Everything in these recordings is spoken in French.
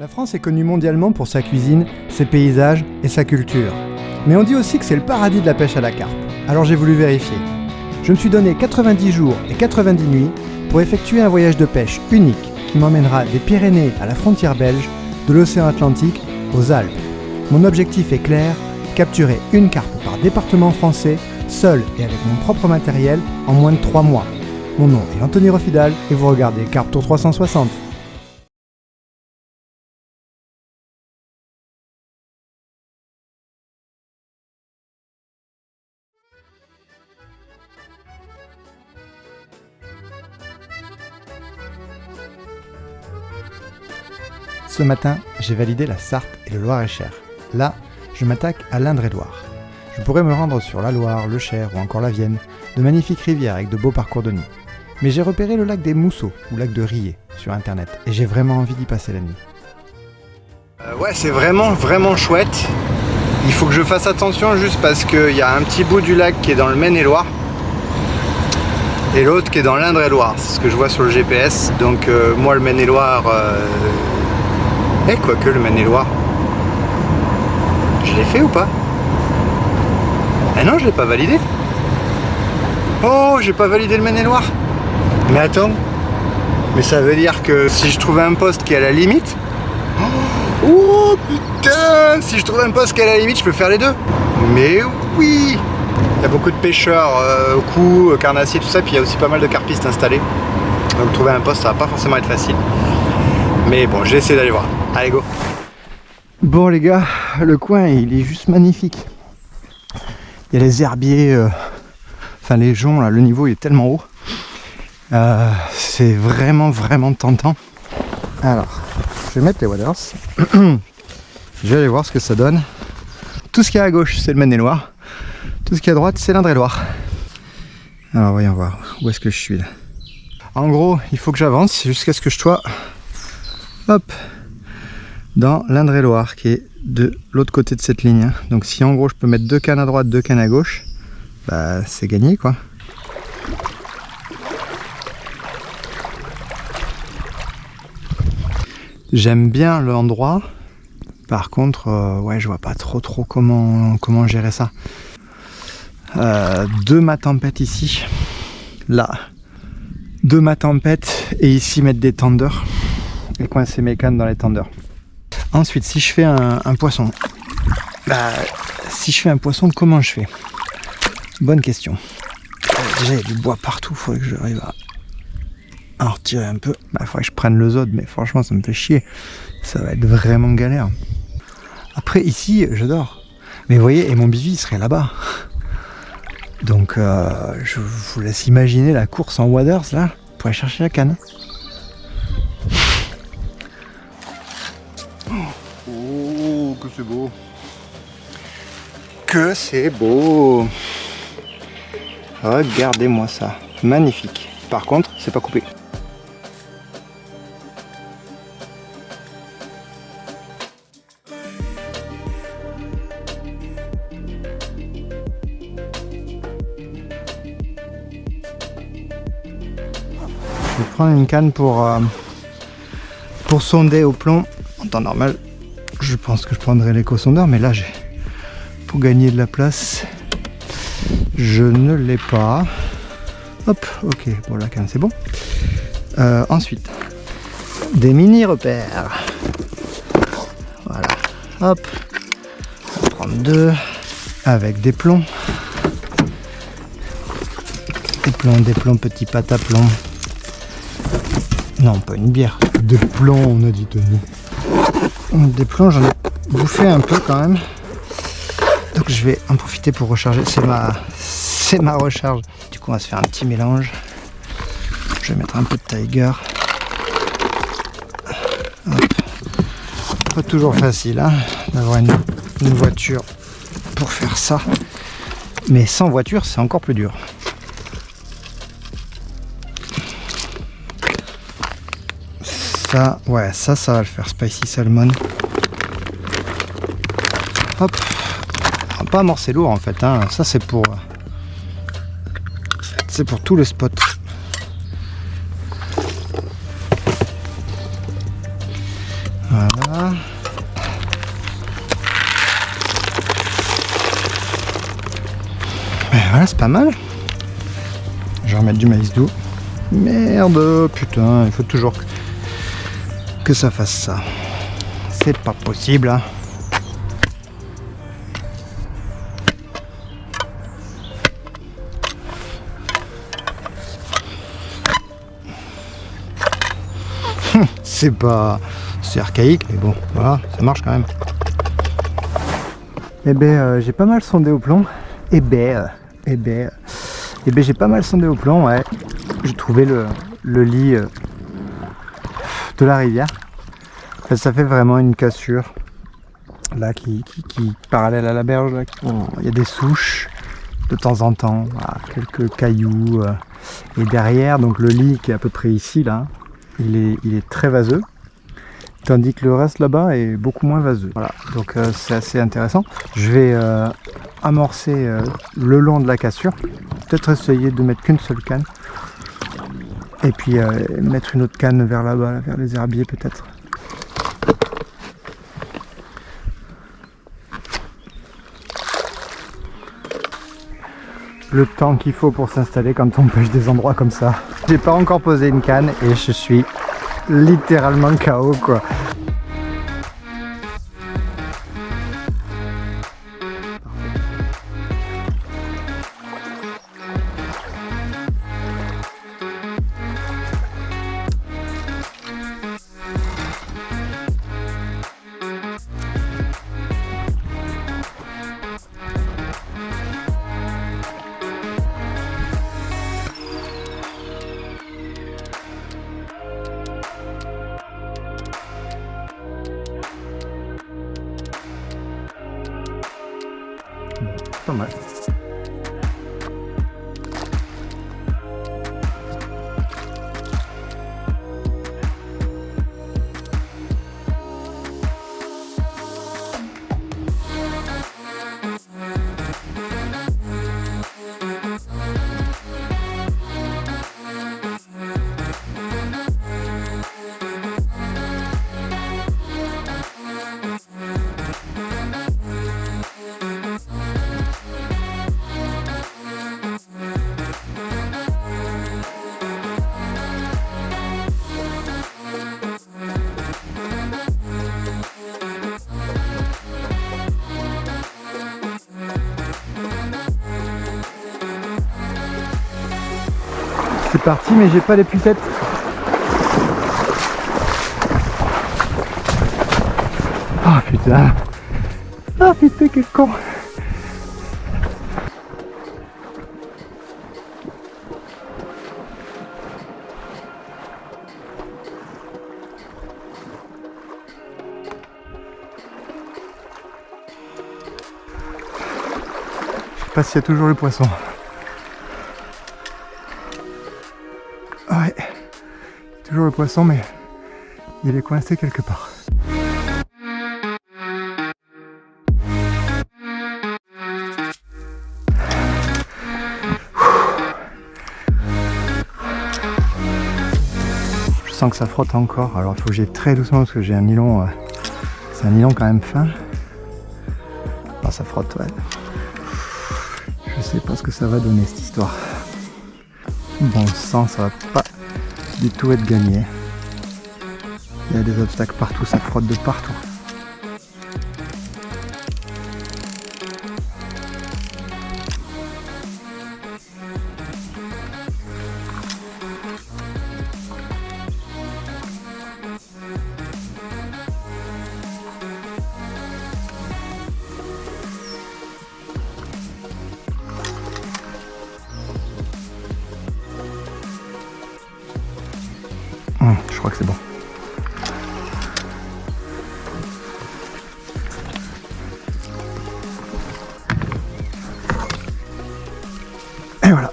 La France est connue mondialement pour sa cuisine, ses paysages et sa culture. Mais on dit aussi que c'est le paradis de la pêche à la carpe. Alors j'ai voulu vérifier. Je me suis donné 90 jours et 90 nuits pour effectuer un voyage de pêche unique qui m'emmènera des Pyrénées à la frontière belge, de l'océan Atlantique aux Alpes. Mon objectif est clair, capturer une carpe par département français, seul et avec mon propre matériel, en moins de 3 mois. Mon nom est Anthony Rofidal et vous regardez Carpe Tour 360. Ce matin, j'ai validé la Sarthe et le Loir-et-Cher. Là, je m'attaque à l'Indre-et-Loire. Je pourrais me rendre sur la Loire, le Cher ou encore la Vienne, de magnifiques rivières avec de beaux parcours de nuit. Mais j'ai repéré le lac des Mousseaux, ou lac de Riez, sur internet, et j'ai vraiment envie d'y passer la nuit. Ouais, c'est vraiment chouette. Il faut que je fasse attention juste parce qu'il y a un petit bout du lac qui est dans le Maine-et-Loire, et l'autre qui est dans l'Indre-et-Loire, c'est ce que je vois sur le GPS. Donc moi le Maine-et-Loire... quoique le Maine-et-Loire. Je l'ai fait ou pas? Ah non, je l'ai pas validé. Oh, j'ai pas validé le Maine-et-Loire. Mais attends. Mais ça veut dire que si je trouvais un poste qui est à la limite... Oh putain! Si je trouve un poste qui est à la limite, je peux faire les deux. Mais oui! Il y a beaucoup de pêcheurs, coups, carnassiers, tout ça, puis il y a aussi pas mal de carpistes installés. Donc trouver un poste, ça va pas forcément être facile. Mais bon, j'ai essayé d'aller voir. Allez, go! Bon les gars, le coin il est juste magnifique. Il y a les herbiers, enfin les joncs là, le niveau il est tellement haut. C'est vraiment tentant. Alors, je vais mettre les waders. Je vais aller voir ce que ça donne. Tout ce qu'il y a à gauche c'est le Maine-et-Loire. Tout ce qu'il y a à droite c'est l'Indre-et-Loire. Alors voyons voir, où est-ce que je suis là. En gros, il faut que j'avance jusqu'à ce que je sois... Hop, dans l'Indre-et-Loire qui est de l'autre côté de cette ligne. Donc si en gros je peux mettre 2 cannes à droite, 2 cannes à gauche, bah c'est gagné quoi. J'aime bien l'endroit. Par contre, ouais, je vois pas trop comment gérer ça. 2 ma tempête ici, là, 2 ma tempête et ici mettre des tenders. Et coincer mes cannes dans les tenders. Ensuite, si je fais un poisson, comment je fais? Bonne question. Déjà, il y a du bois partout, il faudrait que j'arrive à en retirer un peu. Il faudrait que je prenne le zode, mais franchement, ça me fait chier. Ça va être vraiment galère. Après, ici, j'adore. Mais vous voyez, et mon bivy serait là-bas. Donc, je vous laisse imaginer la course en waders, là, pour aller chercher la canne. Oh, que c'est beau! Que c'est beau! Regardez-moi ça, magnifique. Par contre, c'est pas coupé. Je vais prendre une canne pour sonder au plomb. En temps normal, je pense que je prendrai l'éco-sondeur, mais là, pour gagner de la place, je ne l'ai pas. Hop, ok, bon, la canne, c'est bon. Ensuite, des mini repères. Voilà, hop, on va prendre 2 avec des plombs. Des plombs, petits pâtes à plomb. Non, pas une bière, des plombs, on a dit Tony. Des plombs, j'en ai bouffé un peu quand même. Donc je vais en profiter pour recharger. C'est ma recharge. Du coup, on va se faire un petit mélange. Je vais mettre un peu de Tiger. Hop. Pas toujours facile hein, d'avoir une voiture pour faire ça. Mais sans voiture, c'est encore plus dur. Ça, ouais, ça va le faire, Spicy Salmon. Hop, pas amorcer lourd en fait, hein. Ça c'est pour tous les spots. Voilà. Et voilà, c'est pas mal. Je vais remettre du maïs doux. Merde, putain, il faut toujours que ça fasse ça. C'est pas possible, hein. C'est archaïque, mais bon, voilà, ça marche quand même. Eh ben, j'ai pas mal sondé au plomb. Eh ben, j'ai pas mal sondé au plomb, ouais. J'ai trouvé le lit de la rivière. Ça fait vraiment une cassure là qui parallèle à la berge. Là, il y a des souches de temps en temps, voilà, quelques cailloux. Et derrière, donc le lit qui est à peu près ici, là, il est très vaseux. Tandis que le reste là-bas est beaucoup moins vaseux. Voilà, donc c'est assez intéressant. Je vais amorcer le long de la cassure. Peut-être essayer de mettre qu'une seule canne. Et puis mettre une autre canne vers là-bas, vers les herbiers peut-être. Le temps qu'il faut pour s'installer quand on pêche des endroits comme ça. J'ai pas encore posé une canne et je suis littéralement KO quoi. Pas mal. C'est parti, mais j'ai pas les pucettes. Oh putain. Ah putain, quel con. Je sais pas s'il y a toujours le poisson. Ouais, toujours le poisson, mais il est coincé quelque part. Je sens que ça frotte encore, alors il faut que j'aille très doucement parce que j'ai un nylon, c'est un nylon quand même fin. Ah, ça frotte, ouais. Je sais pas ce que ça va donner cette histoire. Bon sang, ça va pas du tout être gagné. Il y a des obstacles partout, ça frotte de partout. Je crois que c'est bon. Et voilà.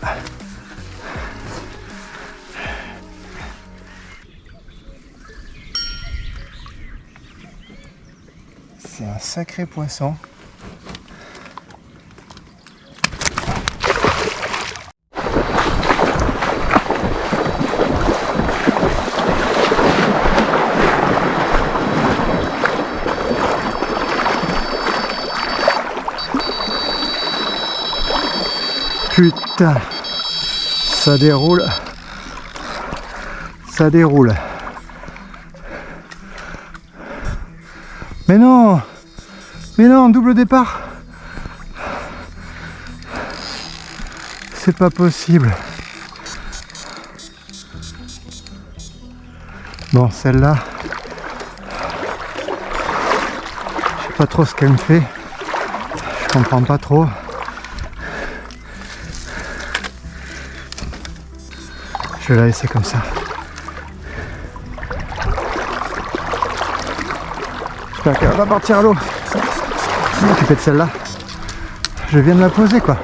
C'est un sacré poisson. Putain, ça déroule. Ça déroule. Mais non, double départ. C'est pas possible. Bon, celle-là, je sais pas trop ce qu'elle me fait. Je comprends pas trop. Je vais la laisser comme ça. J'espère qu'elle va partir à l'eau. Je vais m'occuper de celle-là. Je viens de la poser quoi.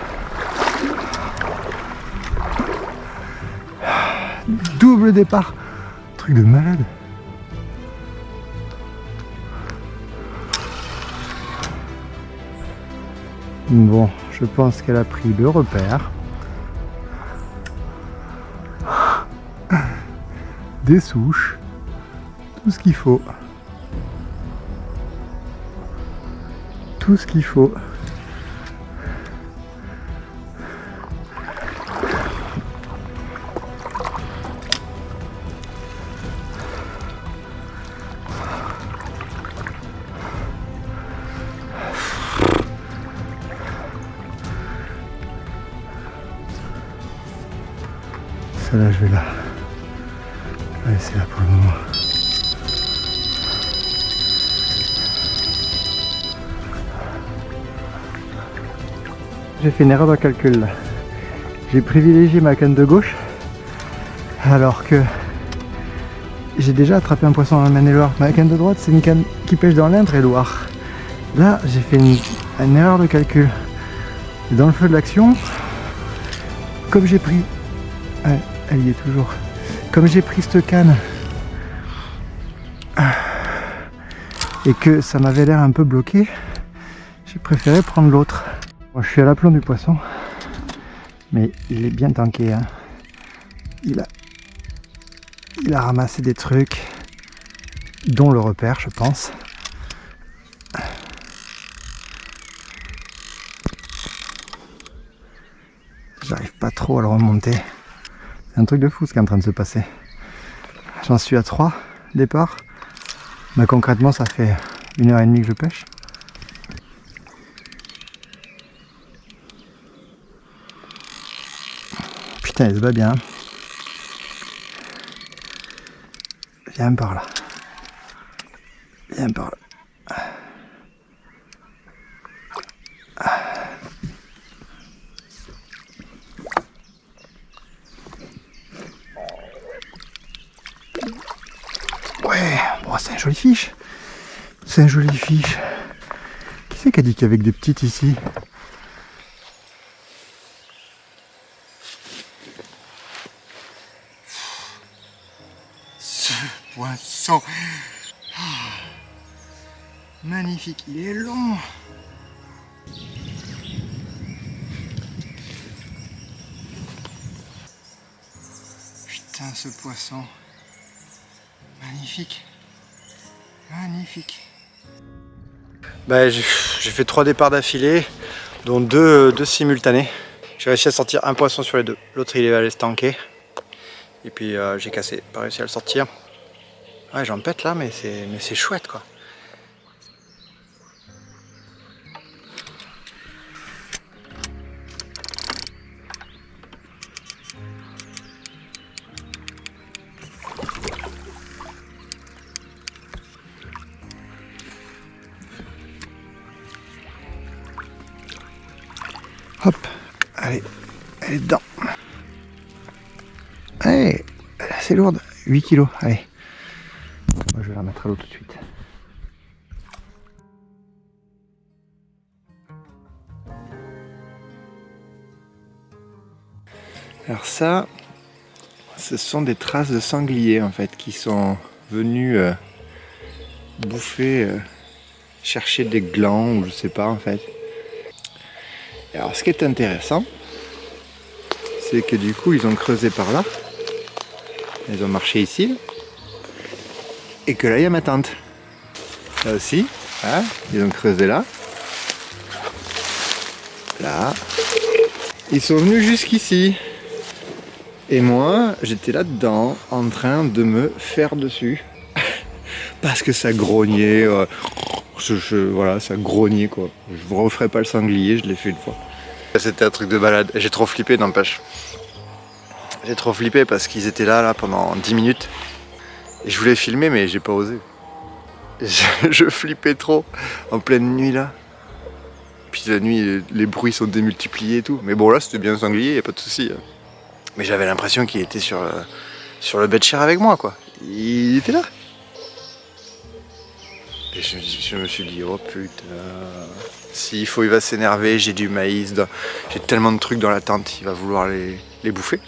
Double départ. Truc de malade. Bon, je pense qu'elle a pris le repère. Des souches. Tout ce qu'il faut. Tout ce qu'il faut. Celle-là, je vais la laisser là pour le moment. J'ai fait une erreur de calcul là. J'ai privilégié ma canne de gauche alors que j'ai déjà attrapé un poisson dans la Maine-et-Loire. Ma canne de droite, c'est une canne qui pêche dans l'Indre-et-Loire. Là, j'ai fait une erreur de calcul. Et dans le feu de l'action, comme j'ai pris... Ouais, elle y est toujours. Comme j'ai pris cette canne et que ça m'avait l'air un peu bloqué, j'ai préféré prendre l'autre. Bon, je suis à l'aplomb du poisson, mais il est bien tanké. Hein. Il a ramassé des trucs, dont le repère, je pense. J'arrive pas trop à le remonter. C'est un truc de fou ce qui est en train de se passer. J'en suis à 3 départs. Mais concrètement, ça fait 1h30 que je pêche. Putain, elle se bat bien. Viens par là. Viens par là. Ouais, bon, c'est un joli fiche. C'est un joli fiche. Qui c'est qui a dit qu'il y avait que des petites ici? Ce poisson. Magnifique, il est long. Putain, ce poisson. Magnifique. Magnifique. Bah, j'ai fait 3 départs d'affilée, dont 2 simultanés. J'ai réussi à sortir un poisson sur les 2. L'autre il est allé se tanker. Et puis j'ai cassé, pas réussi à le sortir. Ouais, j'en pète là, mais c'est chouette quoi. Hop, allez, elle est dedans. Allez, c'est lourde, 8 kilos, allez. Moi je vais la mettre à l'eau tout de suite. Alors ça, ce sont des traces de sangliers en fait qui sont venus bouffer, chercher des glands ou je sais pas en fait. Et alors ce qui est intéressant, c'est que du coup ils ont creusé par là, ils ont marché ici, et que là il y a ma tante. Là aussi, hein, ils ont creusé là, là, Ils sont venus jusqu'ici. Et moi, j'étais là-dedans, en train de me faire dessus. Parce que ça grognait. Voilà, ça grognait quoi. Je vous referai pas le sanglier, je l'ai fait une fois. C'était un truc de balade. J'ai trop flippé, n'empêche. J'ai trop flippé parce qu'ils étaient là pendant 10 minutes. Et je voulais filmer, mais j'ai pas osé. Je flippais trop en pleine nuit là. Puis la nuit, les bruits sont démultipliés et tout. Mais bon, là, c'était bien un sanglier, y a pas de souci. Mais j'avais l'impression qu'il était sur le bed-chair avec moi, quoi. Il était là. Et je me suis dit, oh putain. S'il faut, il va s'énerver. J'ai du maïs. J'ai tellement de trucs dans la tente, il va vouloir les bouffer.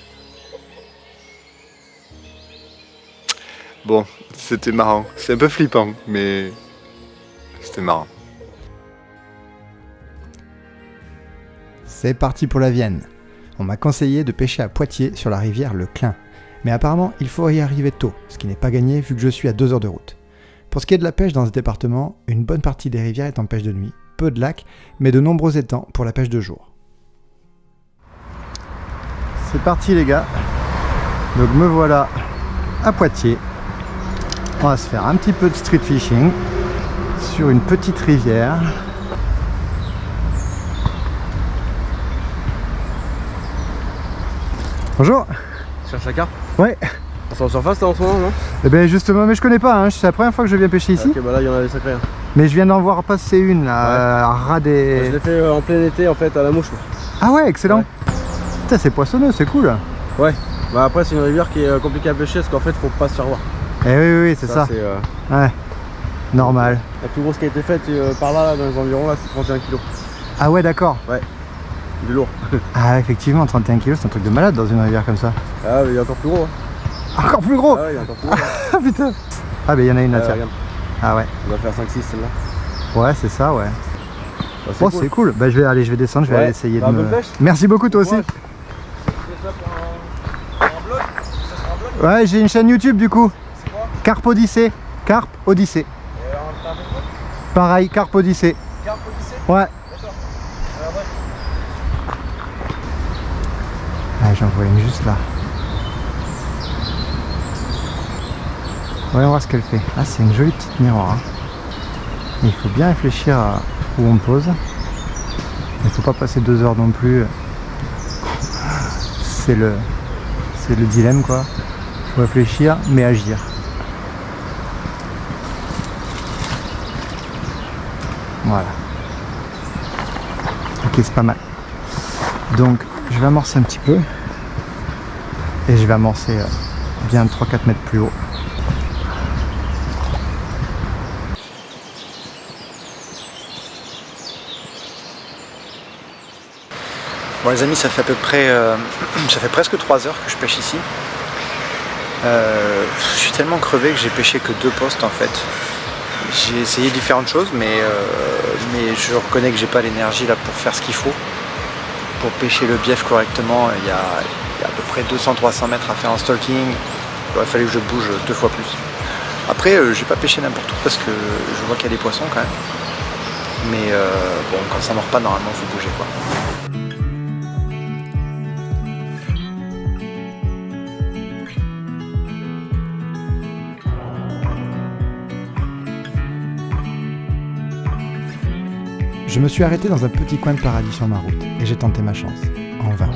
Bon, c'était marrant. C'est un peu flippant, mais c'était marrant. C'est parti pour la Vienne. On m'a conseillé de pêcher à Poitiers sur la rivière Le Clin. Mais apparemment, il faut y arriver tôt, ce qui n'est pas gagné vu que je suis à 2 heures de route. Pour ce qui est de la pêche dans ce département, une bonne partie des rivières est en pêche de nuit, peu de lacs, mais de nombreux étangs pour la pêche de jour. C'est parti les gars. Donc me voilà à Poitiers. On va se faire un petit peu de street fishing sur une petite rivière. Bonjour. Tu cherches la carpe? Ouais. On est en surface là en ce moment, non? Eh ben justement, mais je connais pas, hein. C'est la première fois que je viens pêcher ici. Ok, bah là il y en a des sacrés. Hein. Mais je viens d'en voir passer une là, à ras des... Je l'ai fait en plein été en fait à la mouche. Ah ouais, excellent. Ouais. Putain, c'est poissonneux, c'est cool. Ouais. Bah après c'est une rivière qui est compliquée à pêcher parce qu'en fait faut pas se faire voir. Eh oui, oui, c'est ça. Ouais. Normal. La plus grosse qui a été faite par là, dans les environs, là, c'est 31 kg. Ah ouais, d'accord. Ouais. Du lourd. Ah effectivement, 31 kg, c'est un truc de malade dans une rivière comme ça. Ah mais il y a encore plus gros. Hein. Encore plus gros. Ah ouais, il y a encore plus gros. Ah putain. Ah bah il y en a une là, tiens. Regarde. Ah ouais. On va faire 5-6 celle-là. Ouais, c'est ça, ouais. Bah, Bon, c'est cool. Bah je vais descendre, je vais aller essayer de me... bonne pêche. Merci beaucoup toi aussi. Ouais. C'est ça pour un blog. Ça sera un blog. Ouais, j'ai une chaîne YouTube du coup. C'est quoi? Carpe Odyssée. Carpe Odyssée. Et t'as un Facebook? Pareil, Carpe Odyssée. Carpe Odyssée? Ouais. D'accord. Alors ouais. Ah, j'en vois une juste là. Voyons voir ce qu'elle fait. Ah, c'est une jolie petite miroir. Hein. Il faut bien réfléchir à où on pose. Il ne faut pas passer 2 heures non plus. C'est le dilemme quoi. Il faut réfléchir mais agir. Voilà. Ok, c'est pas mal. Donc je vais amorcer un petit peu. Et je vais amorcer bien 3-4 mètres plus haut. Bon les amis, ça fait à peu près, ça fait presque 3 heures que je pêche ici. Je suis tellement crevé que j'ai pêché que 2 postes en fait. J'ai essayé différentes choses, mais je reconnais que j'ai pas l'énergie là pour faire ce qu'il faut. Pour pêcher le bief correctement, il y a à peu près 200-300 mètres à faire en stalking. Il aurait fallu que je bouge 2 fois plus. Après, j'ai pas pêché n'importe où parce que je vois qu'il y a des poissons quand même. Mais bon, quand ça mord pas, normalement, il faut bouger quoi. Je me suis arrêté dans un petit coin de paradis sur ma route et j'ai tenté ma chance, en vain.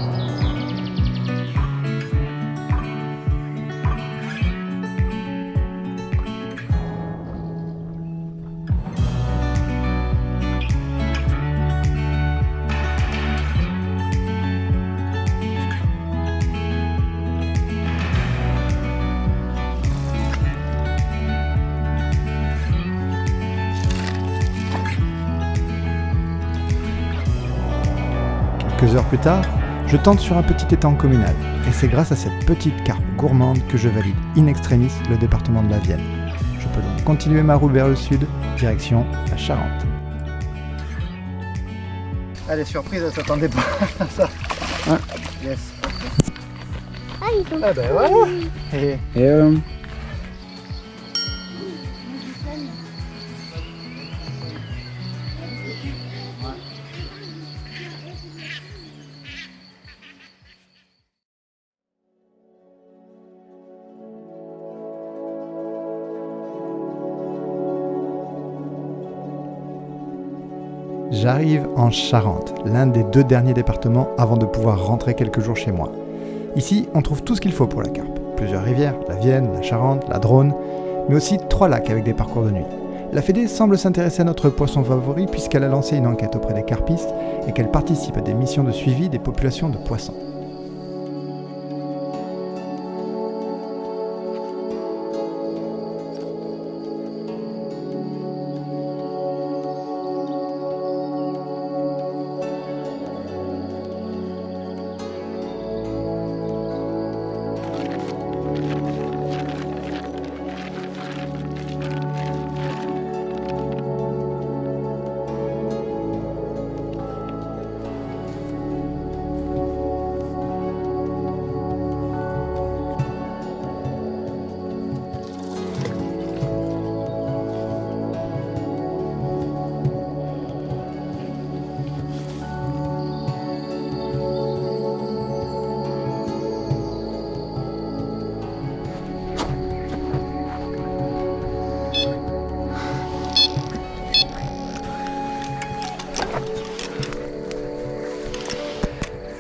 Quelques heures plus tard, je tente sur un petit étang communal, et c'est grâce à cette petite carpe gourmande que je valide in extremis le département de la Vienne. Je peux donc continuer ma route vers le sud, direction la Charente. Allez, surprise, elle s'attendait pas à ça. Hein? Yes. Ah, ils sont Ah ben voilà. Et J'arrive en Charente, l'un des 2 derniers départements avant de pouvoir rentrer quelques jours chez moi. Ici, on trouve tout ce qu'il faut pour la carpe. Plusieurs rivières, la Vienne, la Charente, la Dronne, mais aussi 3 lacs avec des parcours de nuit. La Fédé semble s'intéresser à notre poisson favori puisqu'elle a lancé une enquête auprès des carpistes et qu'elle participe à des missions de suivi des populations de poissons.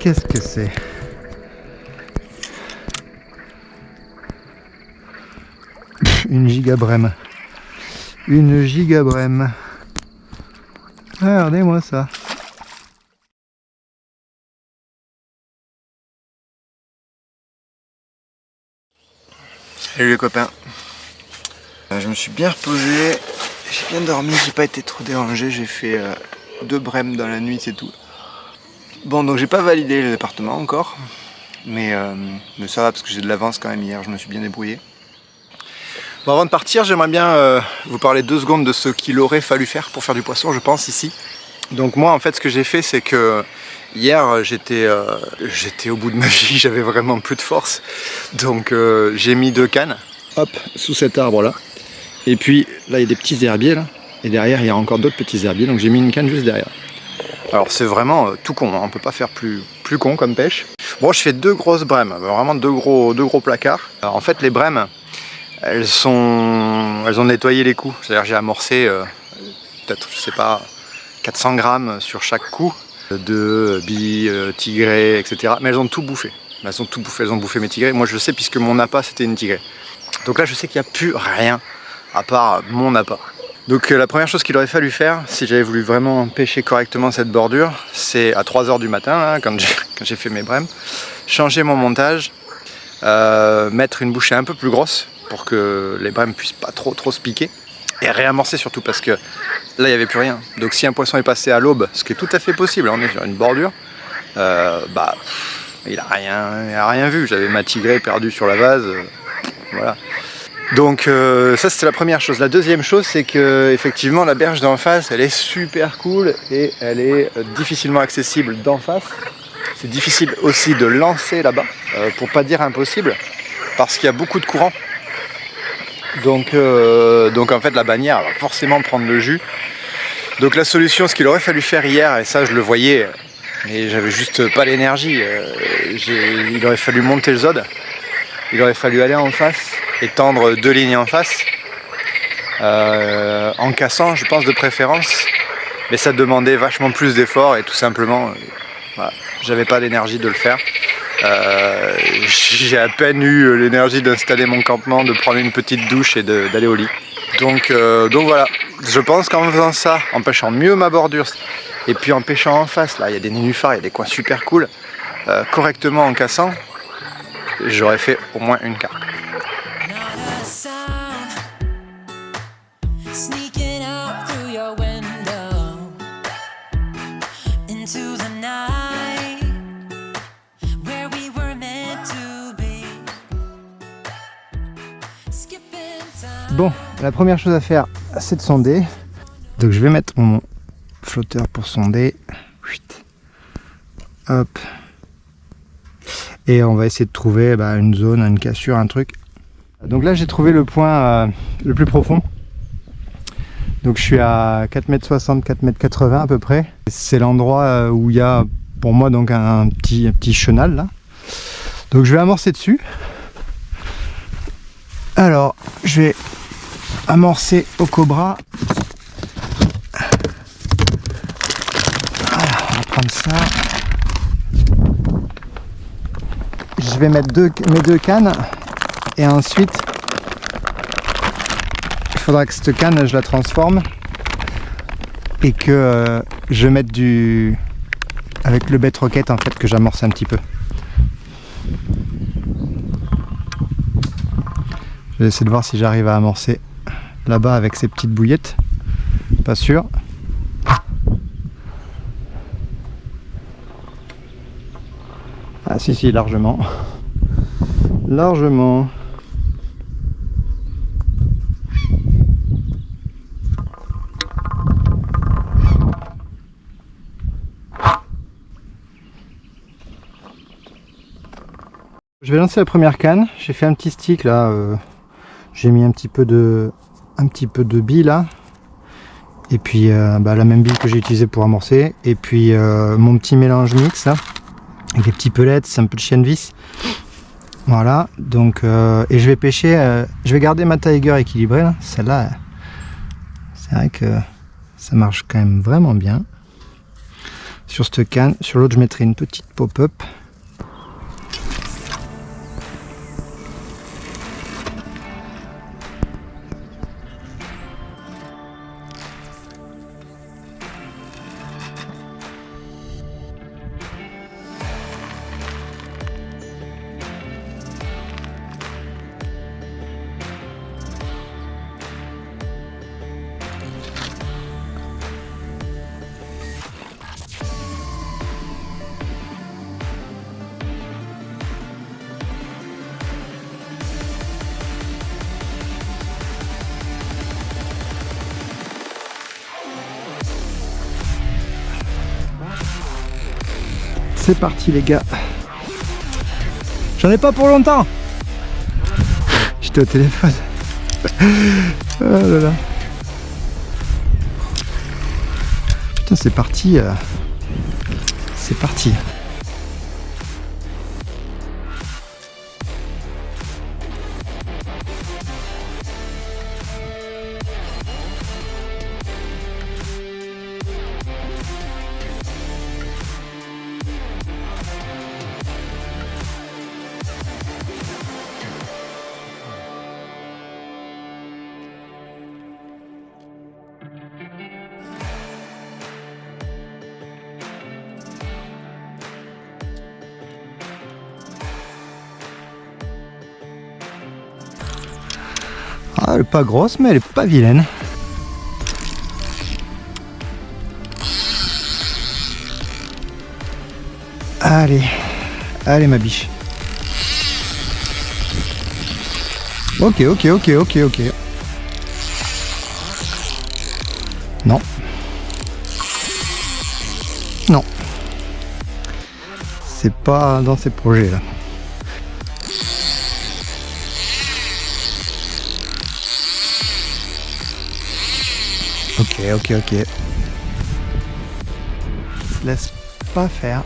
Qu'est-ce que c'est? Une gigabrème. Une gigabrème. Ah, regardez-moi ça. Salut les copains. Je me suis bien reposé, j'ai bien dormi, j'ai pas été trop dérangé, j'ai fait 2 brèmes dans la nuit, c'est tout. Bon, donc j'ai pas validé le département encore, mais ça va parce que j'ai de l'avance quand même hier, je me suis bien débrouillé. Bon, avant de partir, j'aimerais bien vous parler 2 secondes de ce qu'il aurait fallu faire pour faire du poisson, je pense, ici. Donc moi, en fait, ce que j'ai fait, c'est que hier, j'étais au bout de ma vie, j'avais vraiment plus de force. Donc j'ai mis 2 cannes, hop, sous cet arbre-là. Et puis là, il y a des petits herbiers, là. Et derrière, il y a encore d'autres petits herbiers, donc j'ai mis une canne juste derrière. Alors c'est vraiment tout con, hein. On peut pas faire plus con comme pêche. Bon, je fais 2 grosses brèmes, vraiment 2 gros placards. Alors, en fait, les brèmes, elles ont nettoyé les coups. C'est-à-dire j'ai amorcé peut-être, je sais pas, 400 grammes sur chaque coup de billes, tigrées, etc. Mais elles ont tout bouffé. Elles ont bouffé mes tigrées. Moi je le sais puisque mon appât c'était une tigrée. Donc là je sais qu'il n'y a plus rien à part mon appât. Donc la première chose qu'il aurait fallu faire, si j'avais voulu vraiment pêcher correctement cette bordure, c'est à 3 h du matin, hein, quand j'ai fait mes brèmes, changer mon montage, mettre une bouchée un peu plus grosse pour que les brèmes puissent pas trop se piquer, et réamorcer surtout parce que là il n'y avait plus rien. Donc si un poisson est passé à l'aube, ce qui est tout à fait possible, on est sur une bordure, il a rien vu. J'avais ma tigrée perdue sur la vase, voilà. Donc ça c'était la première chose. La deuxième chose, c'est que effectivement la berge d'en face elle est super cool et elle est difficilement accessible d'en face. C'est difficile aussi de lancer là-bas, pour pas dire impossible, parce qu'il y a beaucoup de courant. Donc en fait la bannière va forcément prendre le jus. Donc la solution, ce qu'il aurait fallu faire hier, et ça je le voyais, mais j'avais juste pas l'énergie, il aurait fallu monter le zod, il aurait fallu aller en face et tendre 2 lignes en face, en cassant je pense de préférence, mais ça demandait vachement plus d'efforts et tout simplement voilà, j'avais pas l'énergie de le faire. J'ai à peine eu l'énergie d'installer mon campement, de prendre une petite douche et d'aller au lit. Donc voilà, je pense qu'en faisant ça, en pêchant mieux ma bordure, et puis en pêchant en face, là il y a des nénuphars, il y a des coins super cool, correctement en cassant, j'aurais fait au moins une carpe. Bon, la première chose à faire, c'est de sonder. Donc je vais mettre mon flotteur pour sonder. Hop. Et on va essayer de trouver une zone, une cassure, un truc. Donc là j'ai trouvé le point le plus profond. Donc je suis à 4,60 m, 4,80 m à peu près. C'est l'endroit où il y a pour moi donc un petit chenal là. Donc je vais amorcer dessus. Alors je vais amorcer au cobra. prendre ça. Je vais mettre mes deux cannes et ensuite il faudra que cette canne je la transforme et que je mette avec le bête roquette en fait, que j'amorce un petit peu. Je vais essayer de voir si j'arrive à amorcer là-bas avec ces petites bouillettes. Pas sûr. Ah si, largement. Largement. Je vais lancer la première canne. J'ai fait un petit stick là. J'ai mis un petit peu de bille là. Et puis la même bille que j'ai utilisée pour amorcer. Et puis mon petit mélange mix là. Avec des petits pellets, un peu de chien de vis. Voilà, donc et je vais pêcher, je vais garder ma Tiger équilibrée là. Celle-là, c'est vrai que ça marche quand même vraiment bien. Sur cette canne, sur l'autre je mettrai une petite pop-up. C'est parti les gars. J'en ai pas pour longtemps. J'étais au téléphone. Oh là là. Putain, c'est parti. C'est parti. Ah, elle est pas grosse, mais elle est pas vilaine. Allez, allez ma biche. Ok. Non. Non. C'est pas dans ces projets là. Ok. Je te laisse pas faire.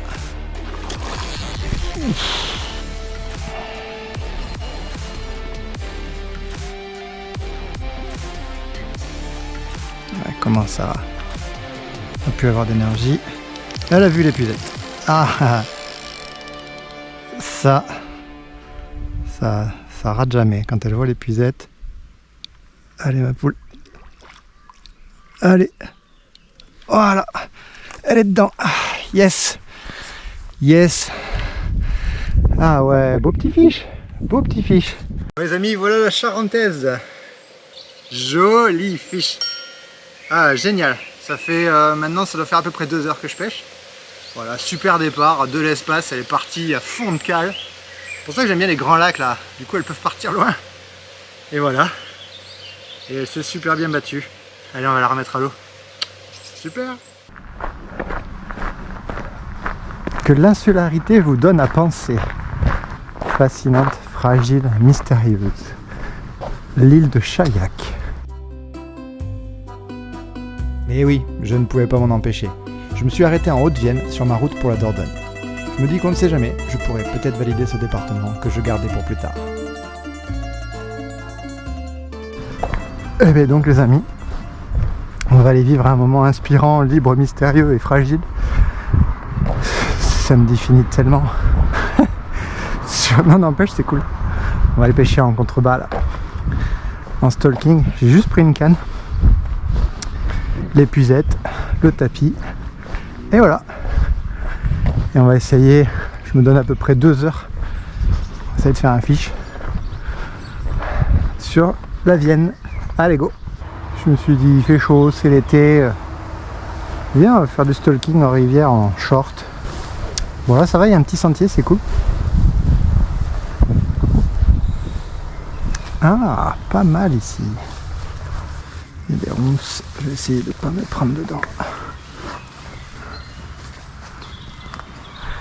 Ouais, comment ça va? On n'a plus avoir d'énergie. Elle a vu l'épuisette. Ah, ça rate jamais quand elle voit l'épuisette. Allez ma poule. Allez, voilà, elle est dedans. Yes. Ah ouais, beau petit fiche. Les amis, voilà la charentaise. Jolie fiche. Ah, génial. Ça fait maintenant, ça doit faire à peu près 2 heures que je pêche. Voilà, super départ, de l'espace, elle est partie à fond de cale. C'est pour ça que j'aime bien les grands lacs là. Du coup, elles peuvent partir loin. Et voilà. Et elle s'est super bien battue. Allez, on va la remettre à l'eau. Super. Que l'insularité vous donne à penser. Fascinante, fragile, mystérieuse. L'île de Chaillac. Mais oui, je ne pouvais pas m'en empêcher. Je me suis arrêté en Haute-Vienne sur ma route pour la Dordogne. Je me dis qu'on ne sait jamais, je pourrais peut-être valider ce département que je gardais pour plus tard. Et bien donc les amis, on va aller vivre un moment inspirant, libre, mystérieux et fragile ça me définit tellement. Non, n'empêche, c'est cool. On va aller pêcher en contrebas là. En stalking, j'ai juste pris une canne, l'épuisette, le tapis, et voilà. Et on va essayer, je me donne à peu près 2 heures. On va essayer de faire un fiche sur la Vienne. Allez go. Je me suis dit, il fait chaud, c'est l'été. Viens, on va faire du stalking en rivière en short. Bon là ça va, il y a un petit sentier, c'est cool. Ah, pas mal ici. Il y a des ronces, je vais essayer de ne pas me prendre dedans.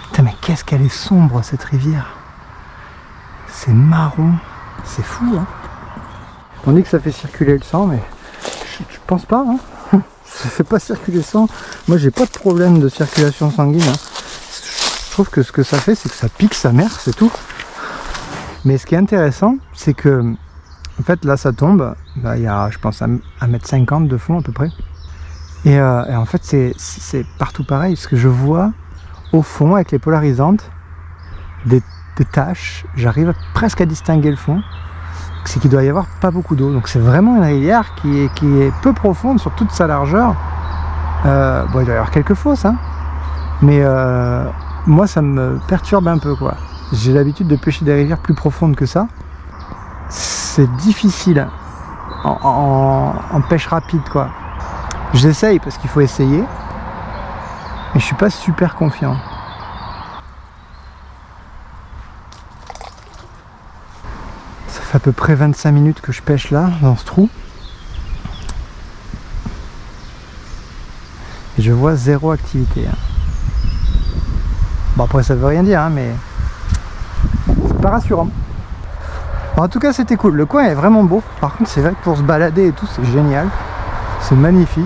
Putain, mais qu'est-ce qu'elle est sombre cette rivière. C'est marron, c'est fou hein. On dit que ça fait circuler le sang, mais je pense pas hein. Ça fait pas circuler le sang. Moi j'ai pas de problème de circulation sanguine hein. Je trouve que ce que ça fait, c'est que ça pique sa mère, c'est tout. Mais ce qui est intéressant, c'est que en fait là ça tombe, là, il y a je pense 1,50 m de fond à peu près. Et en fait c'est partout pareil, parce que je vois au fond avec les polarisantes des taches, j'arrive presque à distinguer le fond. C'est qu'il doit y avoir pas beaucoup d'eau, donc c'est vraiment une rivière qui est peu profonde sur toute sa largeur. Bon, il doit y avoir quelques fosses, hein, mais moi ça me perturbe un peu quoi. J'ai l'habitude de pêcher des rivières plus profondes que ça. C'est difficile en pêche rapide quoi. J'essaye parce qu'il faut essayer, mais je suis pas super confiant. Ça fait à peu près 25 minutes que je pêche là, dans ce trou. Et je vois zéro activité. Bon après ça veut rien dire, hein, mais c'est pas rassurant. En tout cas c'était cool, le coin est vraiment beau. Par contre c'est vrai que pour se balader et tout c'est génial. C'est magnifique.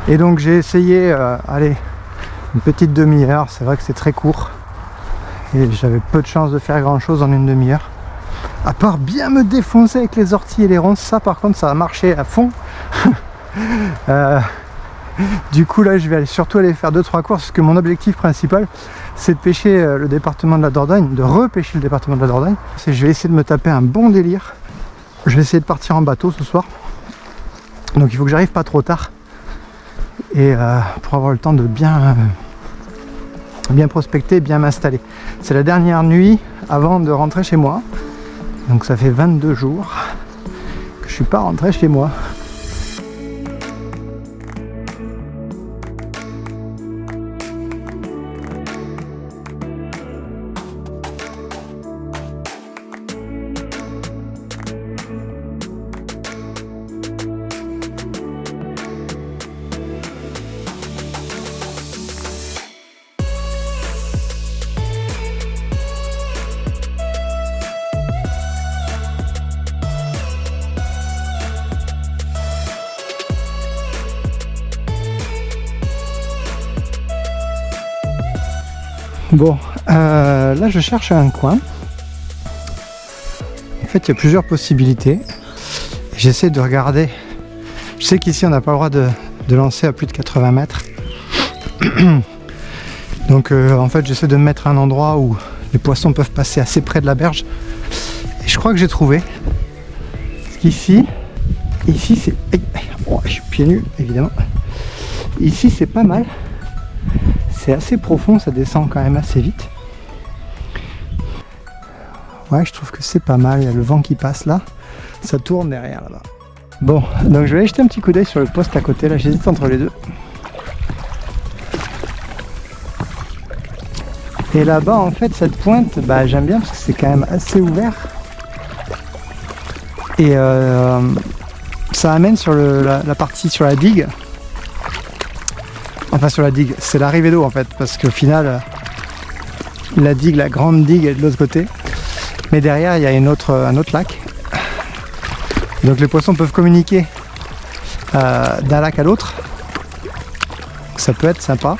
Et donc j'ai essayé, allez, une petite demi-heure. C'est vrai que c'est très court. Et j'avais peu de chance de faire grand chose en une demi-heure. À part bien me défoncer avec les orties et les ronces, ça par contre ça a marché à fond. Du coup là je vais surtout aller faire 2-3 courses, parce que mon objectif principal c'est de pêcher le département de la Dordogne, de repêcher le département de la Dordogne. Je vais essayer de me taper un bon délire. Je vais essayer de partir en bateau ce soir. Donc il faut que j'arrive pas trop tard. Et pour avoir le temps de bien prospecter, bien m'installer. C'est la dernière nuit avant de rentrer chez moi. Donc ça fait 22 jours que je suis pas rentré chez moi. Bon, là je cherche un coin. En fait, il y a plusieurs possibilités. J'essaie de regarder. Je sais qu'ici on n'a pas le droit de lancer à plus de 80 mètres. Donc en fait, j'essaie de me mettre à un endroit où les poissons peuvent passer assez près de la berge. Et je crois que j'ai trouvé. Parce qu'ici, c'est... Oh, je suis pieds nus, évidemment. Ici, c'est pas mal. C'est assez profond, ça descend quand même assez vite. Ouais, je trouve que c'est pas mal. Il y a le vent qui passe là. Ça tourne derrière là-bas. Bon, donc je vais aller jeter un petit coup d'œil sur le poste à côté. Là, j'hésite entre les deux. Et là-bas, en fait, cette pointe, bah, j'aime bien parce que c'est quand même assez ouvert. Et ça amène sur la partie sur la digue. Enfin sur la digue, c'est l'arrivée d'eau en fait, parce qu'au final, la digue, la grande digue est de l'autre côté. Mais derrière, il y a un autre lac. Donc les poissons peuvent communiquer d'un lac à l'autre. Ça peut être sympa.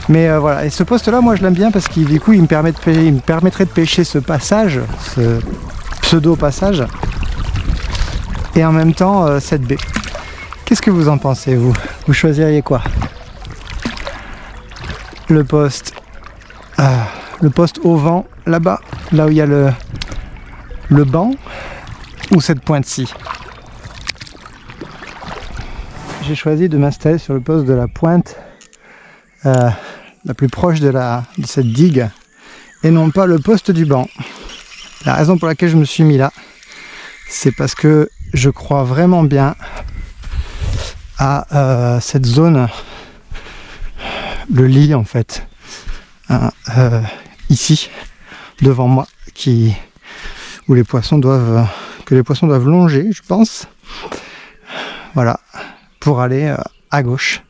Mais voilà, et ce poste-là, moi je l'aime bien parce qu'il du coup, il me permettrait de pêcher ce passage, ce pseudo-passage. Et en même temps, cette baie. Qu'est-ce que vous en pensez, vous? Vous choisiriez quoi? Le poste Le poste au vent, là-bas, là où il y a le banc, ou cette pointe-ci. J'ai choisi de m'installer sur le poste de la pointe la plus proche de cette digue et non pas le poste du banc. La raison pour laquelle je me suis mis là, c'est parce que je crois vraiment bien à cette zone, le lit en fait, ici, devant moi, que les poissons doivent longer, je pense. Voilà, pour aller à gauche.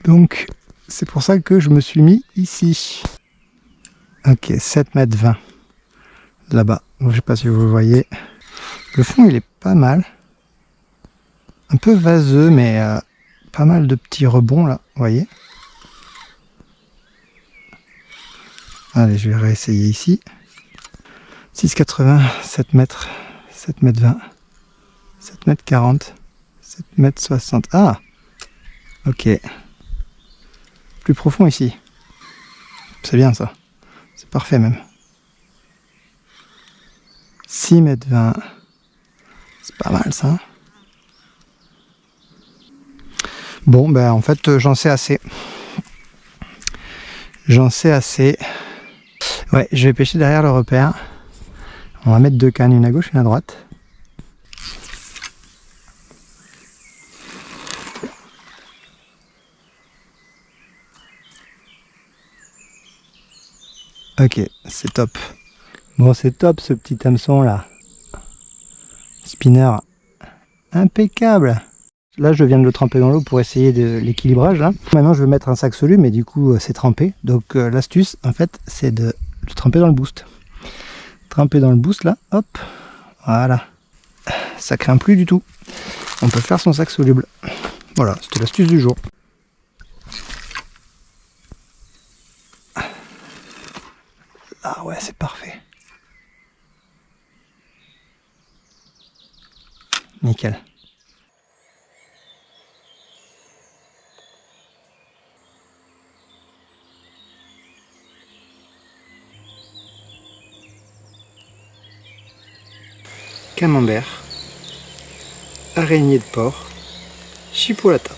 Donc, c'est pour ça que je me suis mis ici. Ok, 7,20 m là-bas. Je sais pas si vous le voyez. Le fond, il est pas mal. Un peu vaseux, mais pas mal de petits rebonds là, vous voyez. Allez, je vais réessayer ici. 6,80, 7 mètres, 7,20 m, 7,40 m, 7,60 m. Ah, ok. Plus profond ici. C'est bien ça. C'est parfait même. 6,20 m. C'est pas mal ça. Bon, ben en fait, j'en sais assez. J'en sais assez. Ouais, je vais pêcher derrière le repère. On va mettre 2 cannes, une à gauche et une à droite. Ok, c'est top. Bon, c'est top ce petit hameçon là. Spinner. Impeccable. Là, je viens de le tremper dans l'eau pour essayer de l'équilibrage. Maintenant, je vais mettre un sac soluble, mais du coup, c'est trempé. Donc, l'astuce, en fait, c'est de le tremper dans le boost. Tremper dans le boost, là, hop, voilà. Ça craint plus du tout. On peut faire son sac soluble. Voilà, c'était l'astuce du jour. Ah ouais, c'est parfait. Nickel. Camembert, araignée de porc, chipolata.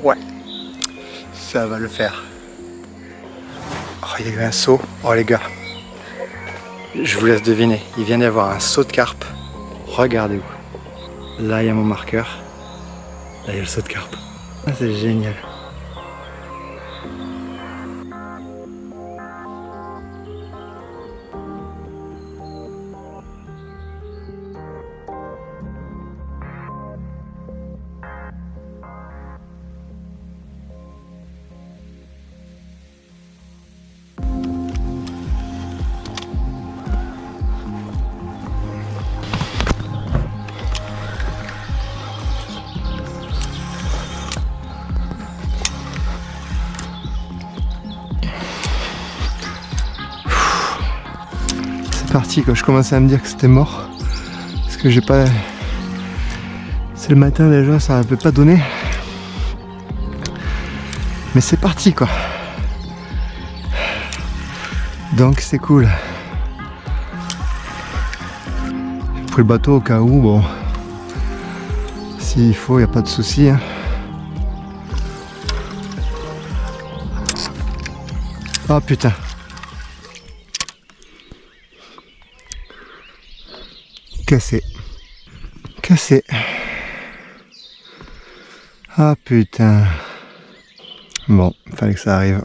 Ouais, ça va le faire. Oh, il y a eu un saut. Oh les gars, je vous laisse deviner. Il vient d'y avoir un saut de carpe. Regardez-vous. Là, il y a mon marqueur. Là, il y a le saut de carpe. Ah, c'est génial. Parti quand je commençais à me dire que c'était mort parce que j'ai pas, c'est le matin déjà, ça ne peut pas donner, mais c'est parti quoi, donc c'est cool. J'ai pris le bateau au cas où, bon, s'il faut, il n'y a pas de souci hein. Oh putain. Cassé. Ah putain. Bon, fallait que ça arrive.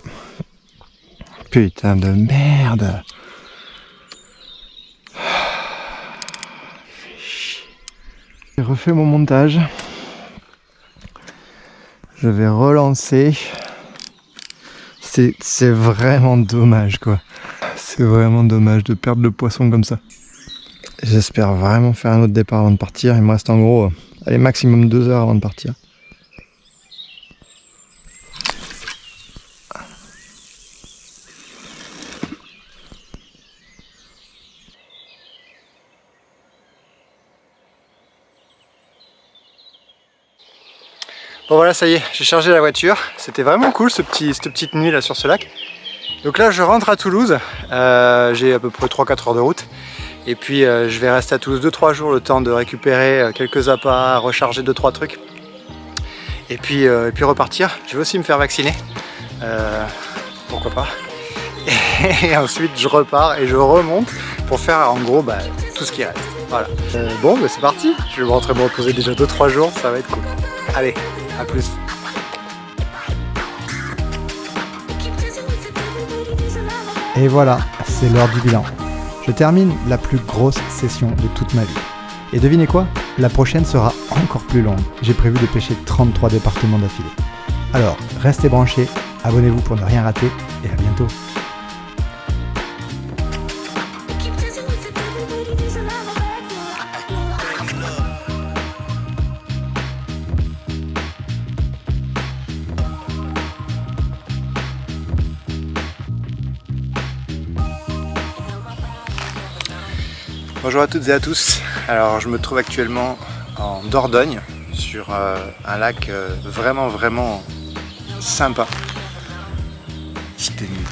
Putain de merde. J'ai refait mon montage. Je vais relancer. C'est vraiment dommage quoi. C'est vraiment dommage de perdre le poisson comme ça. J'espère vraiment faire un autre départ avant de partir. Il me reste en gros, allez, maximum 2 heures avant de partir. Bon voilà, ça y est, j'ai chargé la voiture. C'était vraiment cool cette petite nuit là sur ce lac. Donc là je rentre à Toulouse, j'ai à peu près 3-4 heures de route. Et puis je vais rester à Toulouse 2-3 jours, le temps de récupérer quelques appâts, recharger 2-3 trucs. Et puis repartir. Je vais aussi me faire vacciner. Pourquoi pas. Et ensuite je repars et je remonte pour faire en gros tout ce qui reste. Voilà. Bon c'est parti. Je vais rentrer me reposer déjà 2-3 jours, ça va être cool. Allez, à plus. Et voilà, c'est l'heure du bilan. Je termine la plus grosse session de toute ma vie. Et devinez quoi? La prochaine sera encore plus longue. J'ai prévu de pêcher 33 départements d'affilée. Alors, restez branchés, abonnez-vous pour ne rien rater, et à bientôt. Bonjour à toutes et à tous. Alors je me trouve actuellement en Dordogne sur un lac vraiment sympa. C'était nul.